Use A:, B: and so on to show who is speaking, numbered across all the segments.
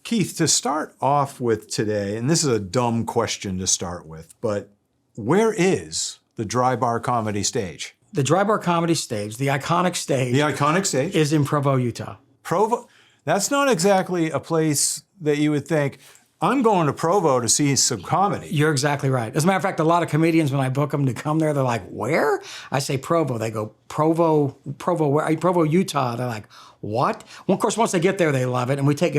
A: Keith, to start off with today, and this is a dumb question to start with, but where is the Dry Bar Comedy stage?
B: The Dry Bar Comedy stage, the iconic stage.
A: The iconic stage?
B: Is in Provo, Utah.
A: Provo? That's not exactly a place that you would think, I'm going to Provo to see some comedy.
B: You're exactly right. As a matter of fact, a lot of comedians, when I book them to come there, they're like, where? I say Provo. They go, Provo, where? Provo, Utah. They're like, what? Well, of course, once they get there, they love it, and we take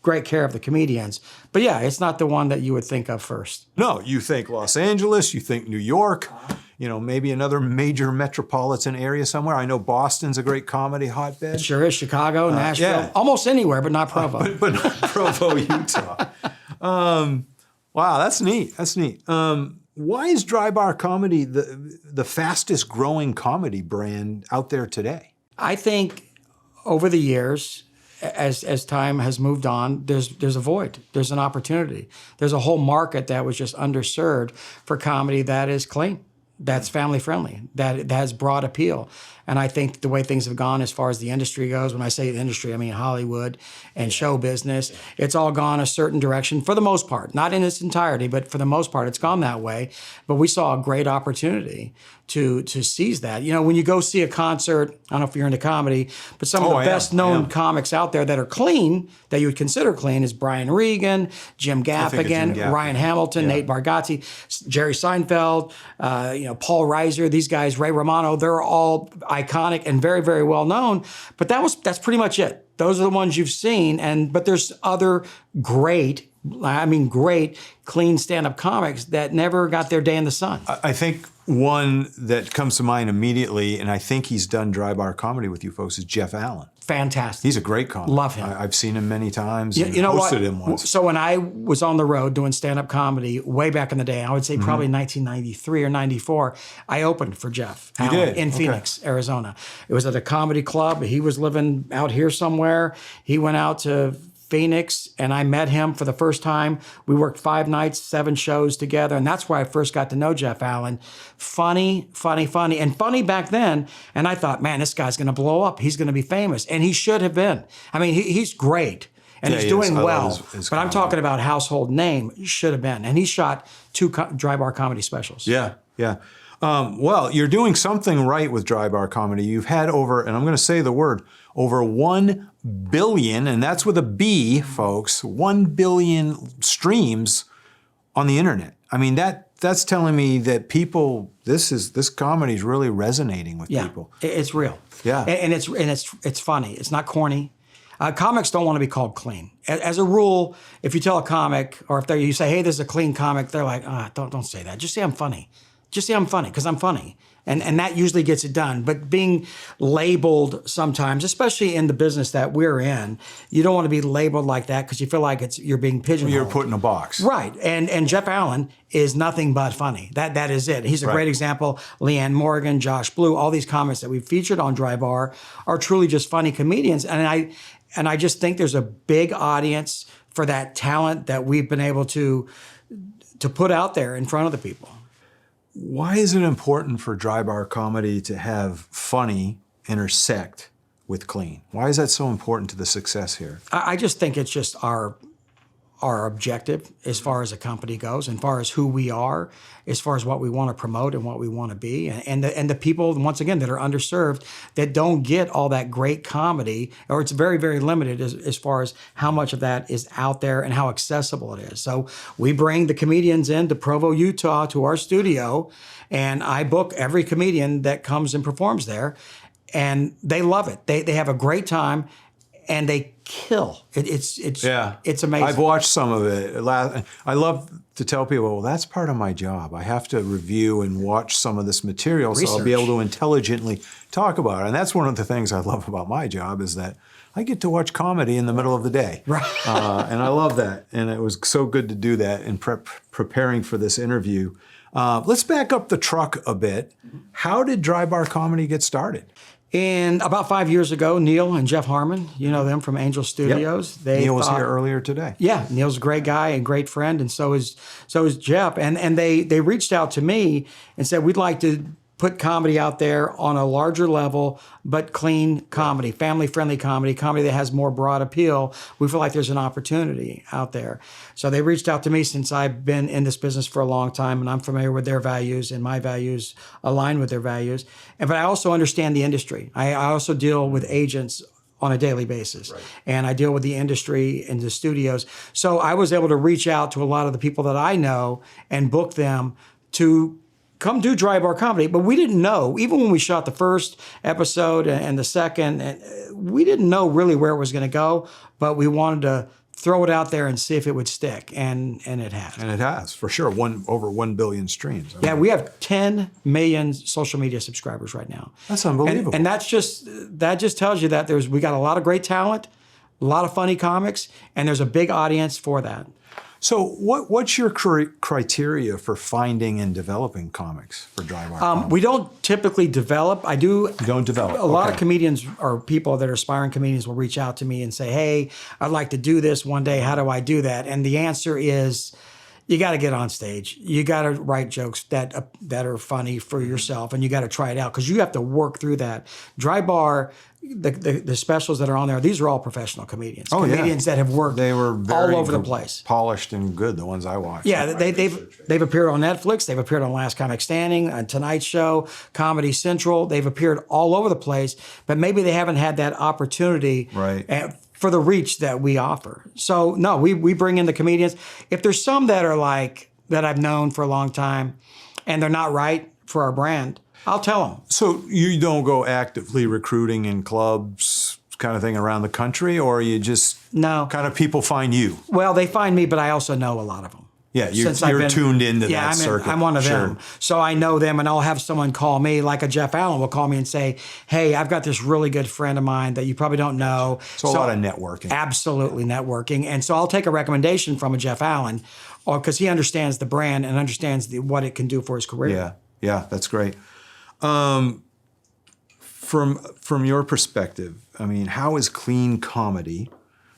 B: great care of the comedians. But yeah, it's not the one that you would think of first.
A: No, you think Los Angeles, you think New York, you know, maybe another major metropolitan area somewhere. I know Boston's a great comedy hotbed.
B: It sure is. Chicago, Nashville,
A: yeah.
B: Almost anywhere, but not Provo.
A: But not Provo, Utah. Wow, that's neat. That's neat. Why is Dry Bar Comedy the fastest growing comedy brand out there today?
B: I think over the years, as time has moved on, there's a void. There's an opportunity. There's a whole market that was just underserved for comedy that is clean, that's family friendly, that has broad appeal. And I think the way things have gone as far as the industry goes, when I say the industry, I mean Hollywood and show business, it's all gone a certain direction for the most part. Not in its entirety, but for the most part, it's gone that way. But we saw a great opportunity to seize that. You know, when you go see a concert, I don't know if you're into comedy, but some of the best known comics out there that are clean, that you would consider clean, is Brian Regan, Jim Gaffigan, Ryan Hamilton, Nate Bargatze, Jerry Seinfeld, Paul Reiser, these guys, Ray Romano, they're all iconic and very, very well known. But that's pretty much it. Those are the ones you've seen. But there's other great clean stand-up comics that never got their day in the sun.
A: I think one that comes to mind immediately, and I think he's done Dry Bar Comedy with you folks, is Jeff Allen.
B: Fantastic.
A: He's a great comic.
B: Love him.
A: I've seen him many times.
B: You know what?
A: Hosted him once.
B: So when I was on the road doing stand-up comedy way back in the day, I would say probably 1993 or 94, I opened for Jeff Allen in Phoenix, Arizona. It was at a comedy club. He was living out here somewhere. He went out to Phoenix, and I met him for the first time. We worked 5 nights, 7 shows together, and that's where I first got to know Jeff Allen. Funny, and funny back then. And I thought, man, this guy's going to blow up. He's going to be famous, and he should have been. I mean, he's great, and he's doing well. But I'm talking about household name. Should have been, and he shot 2 Dry Bar Comedy specials.
A: Yeah. Well, you're doing something right with Dry Bar Comedy. You've had over, and I'm going to say the word, over 1 billion, and that's with a B, folks, 1 billion streams on the internet. I mean, that's telling me that people, this comedy is really resonating with people.
B: It's real.
A: Yeah.
B: And it's funny. It's not corny. Comics don't want to be called clean. As a rule, if you tell a comic, or if you say, hey, this is a clean comic, they're like, don't say that. Just say I'm funny. Just say I'm funny, because I'm funny. And that usually gets it done. But being labeled sometimes, especially in the business that we're in, you don't want to be labeled like that because you feel like you're being pigeonholed.
A: You're put in a box.
B: Right. And Jeff Allen is nothing but funny. That is it. He's a great example. Leanne Morgan, Josh Blue, all these comics that we've featured on Dry Bar are truly just funny comedians. And I just think there's a big audience for that talent that we've been able to put out there in front of the people.
A: Why is it important for Dry Bar Comedy to have funny intersect with clean? Why is that so important to the success here?
B: I just think it's just our objective as far as a company goes, as far as who we are, as far as what we want to promote and what we want to be, and the people, once again, that are underserved, that don't get all that great comedy, or it's very, very limited as far as how much of that is out there and how accessible it is. So we bring the comedians into Provo, Utah, to our studio, and I book every comedian that comes and performs there, and they love it. They have a great time, and they kill. It's amazing.
A: I've watched some of it. I love to tell people, well, that's part of my job. I have to review and watch some of this material so I'll be able to intelligently talk about it. And that's one of the things I love about my job, is that I get to watch comedy in the middle of the day.
B: Right.
A: And I love that. And it was so good to do that in preparing for this interview. Let's back up the truck a bit. How did Dry Bar Comedy get started?
B: And about 5 years ago, Neil and Jeff Harmon, you know them from Angel Studios.
A: Yep. Neil was here earlier today.
B: Yeah, Neil's a great guy and great friend, and so is Jeff. And they reached out to me and said, we'd like to put comedy out there on a larger level, but clean comedy, family-friendly comedy, comedy that has more broad appeal. We feel like there's an opportunity out there. So they reached out to me since I've been in this business for a long time, and I'm familiar with their values, and my values align with their values. But I also understand the industry. I also deal with agents on a daily basis. Right. And I deal with the industry and the studios. So I was able to reach out to a lot of the people that I know and book them to come do dry bar comedy. But we didn't know, even when we shot the first episode and the second, we didn't know really where it was going to go, but we wanted to throw it out there and see if it would stick, and it has.
A: And it has, for sure. Over 1 billion streams.
B: Yeah, we have 10 million social media subscribers right now.
A: That's unbelievable.
B: And that just tells you that we got a lot of great talent, a lot of funny comics, and there's a big audience for that.
A: So what's your criteria for finding and developing comics for dry bar comedy?
B: We don't typically develop. You
A: don't develop.
B: A lot of comedians or people that are aspiring comedians will reach out to me and say, hey, I'd like to do this one day. How do I do that? And the answer is, you got to get on stage. You got to write jokes that are funny for yourself, and you got to try it out because you have to work through that. Dry bar, the specials that are on there, these are all professional comedians. Comedians that have worked all over the place.
A: Polished and good, the ones I watched.
B: Yeah, they've appeared on Netflix. They've appeared on Last Comic Standing, on Tonight Show, Comedy Central. They've appeared all over the place, but maybe they haven't had that opportunity.
A: Right.
B: For the reach that we offer. So no, we bring in the comedians. If there's some that are like that I've known for a long time and they're not right for our brand, I'll tell them.
A: So you don't go actively recruiting in clubs kind of thing around the country, or you just kind of people find you?
B: Well, they find me, but I also know a lot of them.
A: Yeah, you're tuned into that circuit.
B: I'm one of them. So I know them, and I'll have someone call me, like a Jeff Allen will call me and say, hey, I've got this really good friend of mine that you probably don't know.
A: So a lot of networking.
B: Absolutely networking. And so I'll take a recommendation from a Jeff Allen because he understands the brand and understands what it can do for his career.
A: Yeah, that's great. From your perspective, I mean, how is clean comedy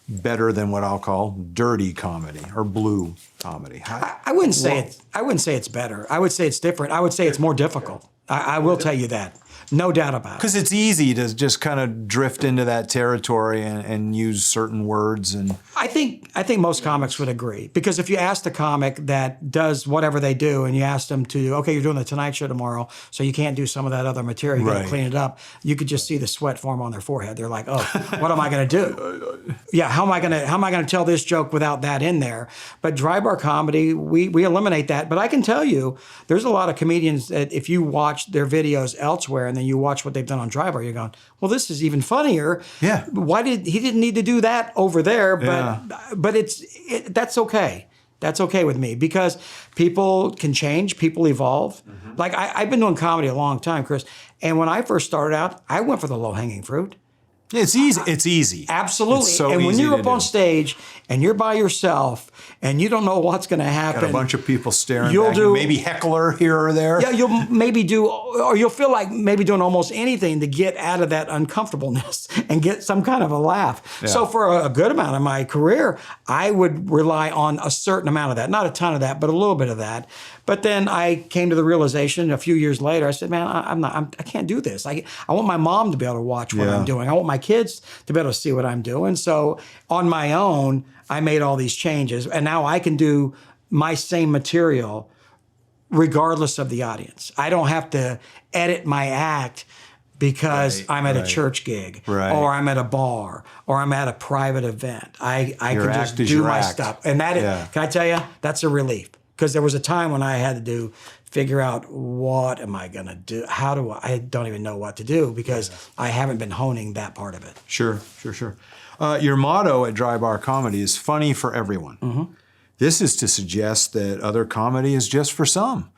A: better than what I'll call dirty comedy or blue comedy?
B: I wouldn't say it's better. I would say it's different. I would say it's more difficult. I will tell you that. No doubt about it.
A: Because it's easy to just kind of drift into that territory and use certain words. And
B: I think most comics would agree. Because if you ask the comic that does whatever they do and you ask them to, okay, you're doing the Tonight Show tomorrow, so you can't do some of that other material, you got to clean it up, you could just see the sweat form on their forehead. They're like, oh, what am I going to do? Yeah, how am I going to tell this joke without that in there? But dry bar comedy, we eliminate that. But I can tell you, there's a lot of comedians that if you watch their videos elsewhere and then you watch what they've done on dry bar, you're going, well, this is even funnier.
A: Yeah.
B: He didn't need to do that over there, but that's okay. That's okay with me because people can change, people evolve. Mm-hmm. Like I've been doing comedy a long time, Chris, and when I first started out, I went for the low-hanging fruit.
A: It's easy. It's easy.
B: Absolutely.
A: It's so
B: and when
A: easy
B: you're up
A: to
B: on
A: do.
B: Stage and you're by yourself and you don't know what's going to happen.
A: Got a bunch of people staring back. Maybe heckler here or there.
B: Yeah, you'll maybe do, or you'll feel like maybe doing almost anything to get out of that uncomfortableness and get some kind of a laugh. Yeah. So for a good amount of my career, I would rely on a certain amount of that. Not a ton of that, but a little bit of that. But then I came to the realization a few years later, I said, man, I can't do this. I want my mom to be able to watch what I'm doing. I want my kids to be able to see what I'm doing. So on my own, I made all these changes. And now I can do my same material regardless of the audience. I don't have to edit my act because I'm at a church gig or I'm at a bar or I'm at a private event. I can just do my stuff. And can I tell you, that's a relief. Because there was a time when I had to figure out what am I going to do? I don't even know what to do because I haven't been honing that part of it.
A: Sure. Your motto at Dry Bar Comedy is funny for everyone. Mm-hmm. This is to suggest that other comedy is just for some.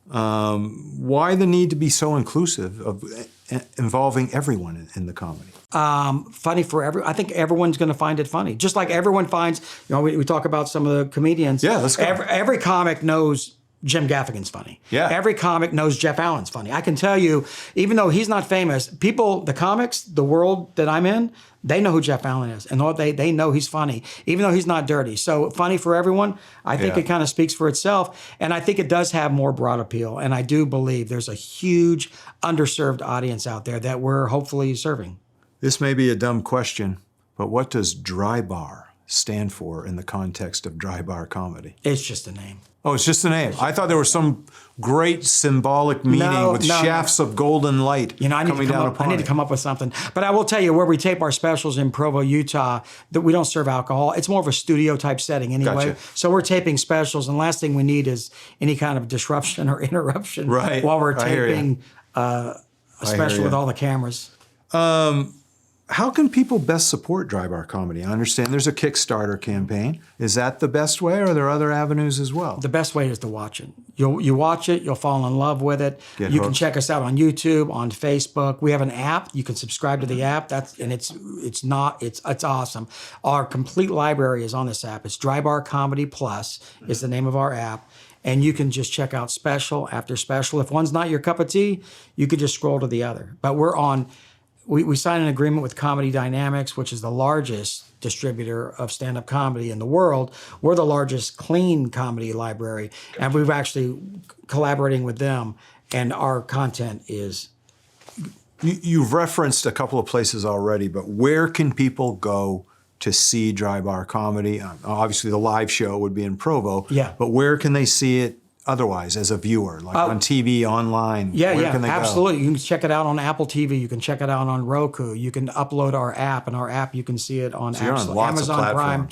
A: Why the need to be so inclusive of involving everyone in the comedy?
B: Funny for everyone. I think everyone's going to find it funny. Just like everyone finds, we talk about some of the comedians.
A: Yeah, let's go.
B: Every comic knows Jim Gaffigan's funny.
A: Yeah.
B: Every comic knows Jeff Allen's funny. I can tell you, even though he's not famous, people, the comics, the world that I'm in, they know who Jeff Allen is. And they know he's funny, even though he's not dirty. So funny for everyone, I think it kind of speaks for itself. And I think it does have more broad appeal. And I do believe there's a huge underserved audience out there that we're hopefully serving.
A: This may be a dumb question, but what does dry bar stand for in the context of dry bar comedy?
B: It's just a name.
A: Oh, it's just a name. I thought there was some great symbolic meaning with shafts of golden light
B: I need to come up with something. But I will tell you, where we tape our specials in Provo, Utah, that we don't serve alcohol. It's more of a studio type setting anyway.
A: Gotcha.
B: So we're taping specials, and the last thing we need is any kind of disruption or interruption while we're taping a special with all the cameras.
A: How can people best support dry bar comedy? I understand there's a Kickstarter campaign. Is that the best way, or are there other avenues as well?
B: The best way is to watch it. You watch it, you'll fall in love with it. You can check us out on YouTube, on Facebook. We have an app. You can subscribe to the app. It's awesome. Our complete library is on this app. It's Dry Bar Comedy Plus is the name of our app. And you can just check out special after special. If one's not your cup of tea, you could just scroll to the other. But we're on. We signed an agreement with Comedy Dynamics, which is the largest distributor of stand-up comedy in the world. We're the largest clean comedy library, and we've actually collaborating with them, and our content is...
A: You've referenced a couple of places already, but where can people go to see dry bar comedy? Obviously, the live show would be in Provo, but where can they see it otherwise as a viewer, like on TV, online? Where can they
B: absolutely.
A: go?
B: You can check it out on Apple TV. You can check it out on Roku. You can upload our app, and our app you can see it on Amazon Prime.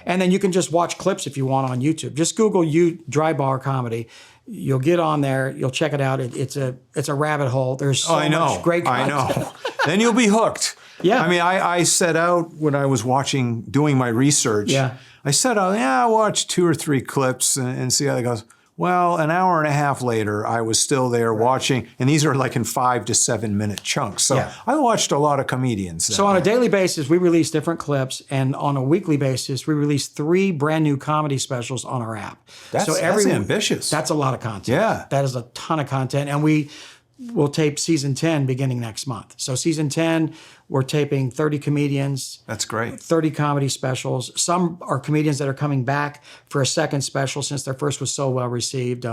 B: And then you can just watch clips if you want on YouTube. Just Google Dry Bar Comedy. You'll get on there. You'll check it out. It's a rabbit hole. There's so much great content.
A: I know. Then you'll be hooked.
B: Yeah.
A: I mean, I set out when I was doing my research.
B: Yeah.
A: I set out, I'll watch 2 or 3 clips and see how it goes. Well, an hour and a half later, I was still there watching, and these are like in 5 to 7 minute chunks. So I watched a lot of comedians.
B: So on a daily basis, we release different clips, and on a weekly basis, we release 3 brand new comedy specials on our app.
A: That's ambitious.
B: That's a lot of content.
A: Yeah.
B: That is a ton of content, and we'll tape season 10 beginning next month. So season 10, we're taping 30 comedians.
A: That's great.
B: 30 comedy specials. Some are comedians that are coming back for a second special since their first was so well received.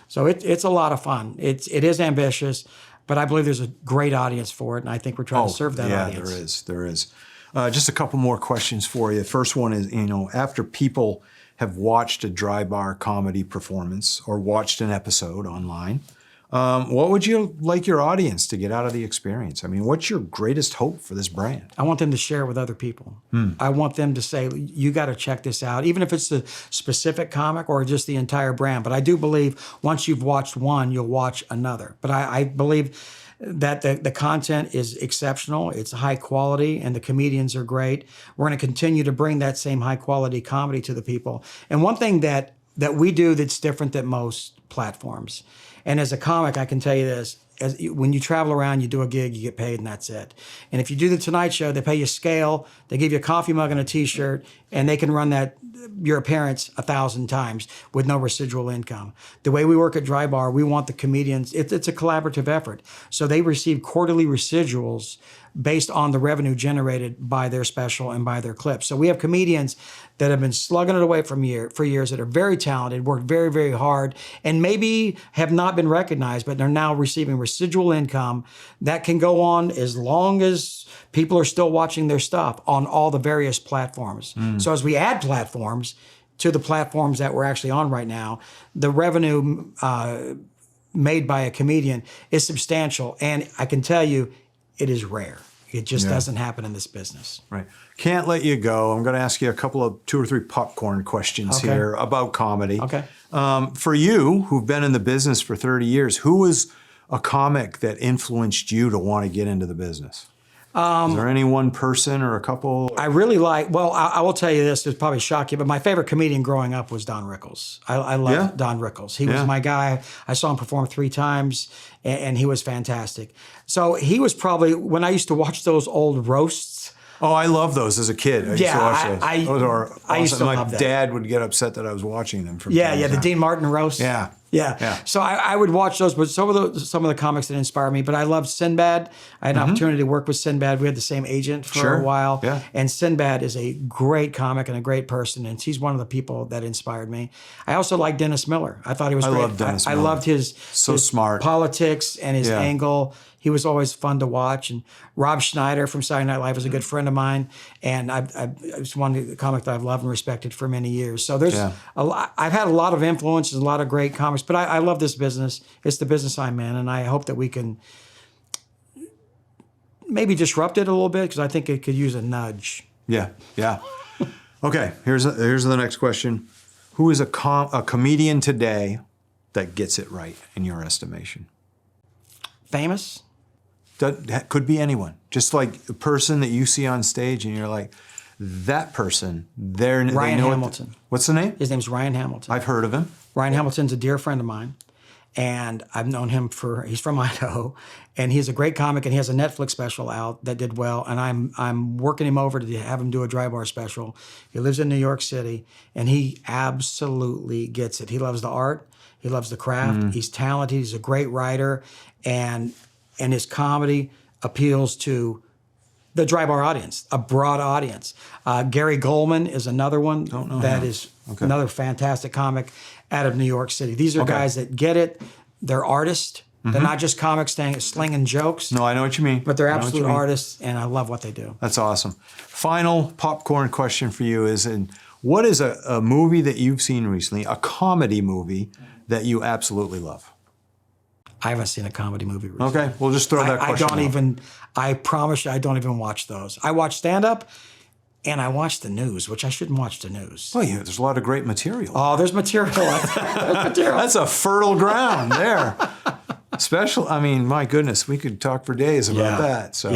B: So it's a lot of fun. It is ambitious, but I believe there's a great audience for it, and I think we're trying to serve that audience.
A: There is. Just a couple more questions for you. First one is, after people have watched a dry bar comedy performance or watched an episode online, what would you like your audience to get out of the experience? I mean, what's your greatest hope for this brand?
B: I want them to share it with other people. I want them to say, you got to check this out, even if it's a specific comic or just the entire brand. But I do believe once you've watched one, you'll watch another. But I believe that the content is exceptional. It's high quality, and the comedians are great. We're going to continue to bring that same high quality comedy to the people. And one thing that we do that's different than most platforms, and as a comic, I can tell you this, when you travel around, you do a gig, you get paid, and that's it. And if you do the Tonight Show, they pay you scale, they give you a coffee mug and a T-shirt, and they can run your appearance 1,000 times with no residual income. The way we work at Dry Bar, we want the comedians, it's a collaborative effort. So they receive quarterly residuals based on the revenue generated by their special and by their clips. So we have comedians that have been slugging it away for years, that are very talented, worked very, very hard, and maybe have not been recognized, but they're now receiving residual income that can go on as long as people are still watching their stuff on all the various platforms. So as we add platforms to the platforms that we're actually on right now, the revenue made by a comedian is substantial. And I can tell you, it is rare. It just doesn't happen in this business.
A: Right. Can't let you go. I'm going to ask you a couple of 2 or 3 popcorn questions here about comedy.
B: Okay.
A: For you, who've been in the business for 30 years, who was a comic that influenced you to want to get into the business? Is there any one person or a couple?
B: I really I will tell you this, it'll probably shock you, but my favorite comedian growing up was Don Rickles. I love Don Rickles. He was my guy. I saw him perform 3 times, and he was fantastic. So he was probably, when I used to watch those old roasts
A: Oh, I love those as a kid. I used to watch those. Those are awesome.
B: I used to
A: My
B: love that.
A: dad would get upset that I was watching them. From
B: Yeah,
A: time to
B: the
A: time.
B: Dean Martin roast.
A: Yeah.
B: Yeah. So I would watch those, but some of the comics that inspired me. But I loved Sinbad. I had an opportunity to work with Sinbad. We had the same agent for a while.
A: Yeah.
B: And Sinbad is a great comic and a great person, and he's one of the people that inspired me. I also like Dennis Miller. I thought he was great.
A: love Dennis
B: I
A: Miller.
B: loved his
A: smart
B: politics and his
A: Yeah.
B: angle. He was always fun to watch. And Rob Schneider from Saturday Night Live is a good friend of mine, and it's one comic that I've loved and respected for many years. So there's a lot. I've had a lot of influences, a lot of great comics, but I love this business. It's the business I'm in, and I hope that we can maybe disrupt it a little bit because I think it could use a nudge.
A: Yeah. Okay, here's the next question. Who is a comedian today that gets it right in your estimation?
B: Famous?
A: That could be anyone. Just like a person that you see on stage and you're like, that person,
B: Ryan Hamilton.
A: What's the name?
B: His name's Ryan Hamilton.
A: I've heard of him.
B: Ryan Hamilton's a dear friend of mine, and I've known him he's from Idaho, and he's a great comic, and he has a Netflix special out that did well, and I'm working him over to have him do a dry bar special. He lives in New York City, and he absolutely gets it. He loves the art. He loves the craft. He's talented. He's a great writer, and his comedy appeals to the dry bar audience, a broad audience. Gary Goldman is another one that is another fantastic comic out of New York City. These are guys that get it. They're artists. They're not just comics slinging jokes.
A: No, I know what you mean.
B: But they're absolute artists, and I love what they do.
A: That's awesome. Final popcorn question for you is, what is a movie that you've seen recently, a comedy movie that you absolutely love?
B: I haven't seen a comedy movie recently.
A: Okay, we'll just throw that question out.
B: I promise you, I don't even watch those. I watch stand-up, and I watch the news, which I shouldn't watch the news.
A: Well, yeah, there's a lot of great material.
B: Oh, there's material.
A: That's a fertile ground there. My goodness, we could talk for days about that. So,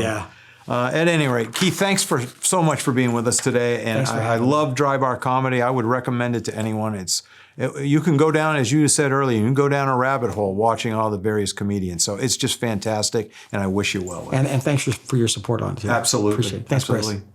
A: at any rate, Keith, thanks so much for being with us today. And I love dry bar comedy. I would recommend it to anyone. You can go down, as you said earlier, you can go down a rabbit hole watching all the various comedians. So it's just fantastic, and I wish you well.
B: And thanks for your support on it, too.
A: Absolutely.
B: Appreciate it. Thanks,
A: Absolutely.
B: Chris.